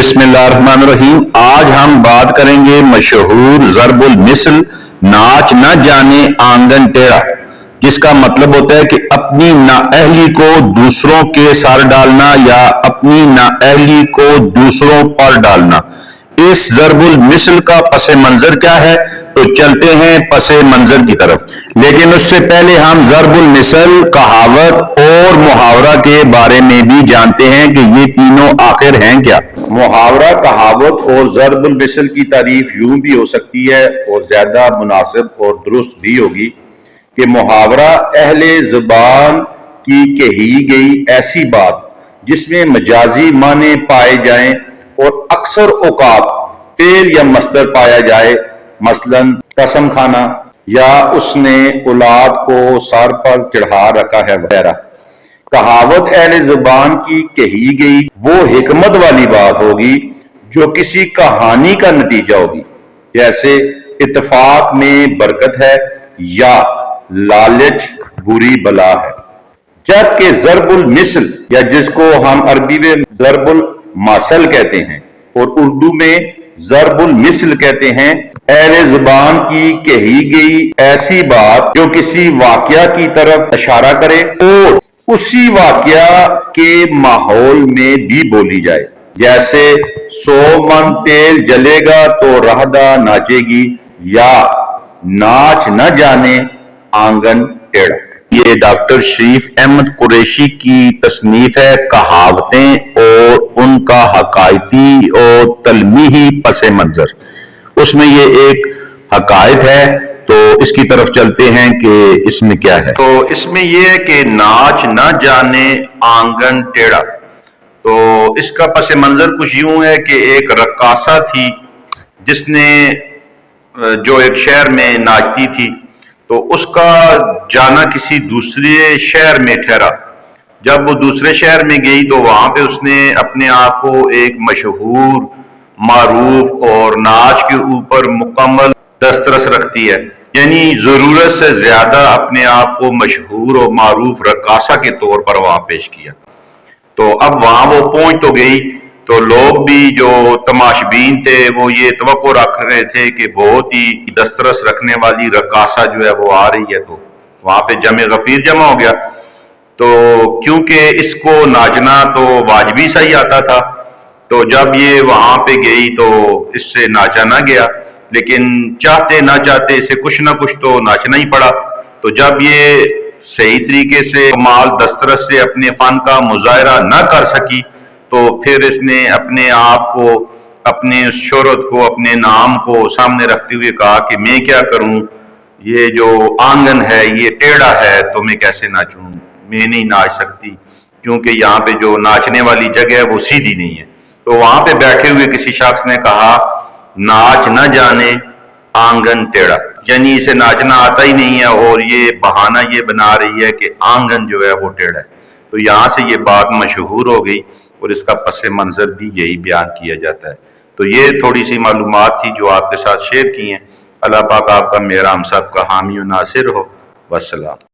بسم اللہ الرحمن الرحیم۔ آج ہم بات کریں گے مشہور ضرب المثل ناچ نہ جانے آنگن ٹیڑھا، جس کا مطلب ہوتا ہے کہ اپنی نااہلی کو دوسروں کے سر ڈالنا یا اپنی نااہلی کو دوسروں پر ڈالنا۔ اس ضرب المثل کا پس منظر کیا ہے؟ تو چلتے ہیں پس منظر کی طرف، لیکن اس سے پہلے ہم ضرب المثل، کہاوت اور محاورہ کے بارے میں بھی جانتے ہیں کہ یہ تینوں آخر ہیں کیا۔ محاورہ، کہاوت اور ضرب المثل کی تعریف یوں بھی ہو سکتی ہے اور زیادہ مناسب اور درست بھی ہوگی کہ محاورہ اہل زبان کی کہی گئی ایسی بات جس میں مجازی معنی پائے جائیں اور اکثر اوقات فعل یا مصدر پایا جائے، مثلا قسم کھانا یا اس نے اولاد کو سر پر چڑھا رکھا ہے وغیرہ۔ کہاوت اہل زبان کی کہی گئی وہ حکمت والی بات ہوگی جو کسی کہانی کا نتیجہ ہوگی، جیسے اتفاق میں برکت ہے یا لالچ بری بلا ہے۔ جبکہ ضرب المثل، یا جس کو ہم عربی میں ضرب المثل کہتے ہیں اور اردو میں ضرب المثل کہتے ہیں، اہل زبان کی کہی گئی ایسی بات جو کسی واقعہ کی طرف اشارہ کرے اور اسی واقعہ کے ماحول میں بھی بولی جائے، جیسے 100 من تیل جلے گا تو رہدا ناچے گی یا ناچ نہ جانے آنگن ٹیڑھا۔ یہ ڈاکٹر شریف احمد قریشی کی تصنیف ہے کہاوتیں اور ان کا حکایتی اور تلمیحی پس منظر۔ اس میں یہ ایک حکایت ہے، تو اس کی طرف چلتے ہیں کہ اس میں کیا ہے۔ تو اس میں یہ ہے کہ ناچ نہ جانے آنگن ٹیڑھا، تو اس کا پس منظر کچھ یوں ہے کہ ایک رقاصہ تھی جس نے جو ایک شہر میں ناچتی تھی، تو اس کا جانا کسی دوسرے شہر میں ٹھہرا۔ جب وہ دوسرے شہر میں گئی تو وہاں پہ اس نے اپنے آپ کو ایک مشہور، معروف اور ناچ کے اوپر مکمل دسترس رکھتی ہے، یعنی ضرورت سے زیادہ اپنے آپ کو مشہور اور معروف رقاصہ کے طور پر وہاں پیش کیا۔ تو اب وہاں وہ پہنچ تو گئی، تو لوگ بھی جو تماشبین تھے وہ یہ توقع رکھ رہے تھے کہ بہت ہی دسترس رکھنے والی رقاصہ جو ہے وہ آ رہی ہے، تو وہاں پہ جمع غفیر جمع ہو گیا۔ تو کیونکہ اس کو ناچنا تو واجبی سا ہی آتا تھا، تو جب یہ وہاں پہ گئی تو اس سے ناچا نہ گیا، لیکن چاہتے نہ چاہتے اسے کچھ نہ کچھ تو ناچنا ہی پڑا۔ تو جب یہ صحیح طریقے سے کمال دسترس سے اپنے فن کا مظاہرہ نہ کر سکی، تو پھر اس نے اپنے آپ کو، اپنے شہرت کو، اپنے نام کو سامنے رکھتے ہوئے کہا کہ میں کیا کروں، یہ جو آنگن ہے یہ ٹیڑھا ہے تو میں کیسے ناچوں، میں نہیں ناچ سکتی کیونکہ یہاں پہ جو ناچنے والی جگہ ہے وہ سیدھی نہیں ہے۔ تو وہاں پہ بیٹھے ہوئے کسی شخص نے کہا ناچ نہ جانے آنگن ٹیڑھا، یعنی اسے ناچنا آتا ہی نہیں ہے اور یہ بہانہ یہ بنا رہی ہے کہ آنگن جو ہے وہ ٹیڑھا ہے۔ تو یہاں سے یہ بات مشہور ہو گئی اور اس کا پس منظر بھی یہی بیان کیا جاتا ہے۔ تو یہ تھوڑی سی معلومات تھی جو آپ کے ساتھ شیئر کی ہیں۔ اللہ پاک آپ کا، میرا، ہم سب کا حامی و ناصر ہو۔ والسلام۔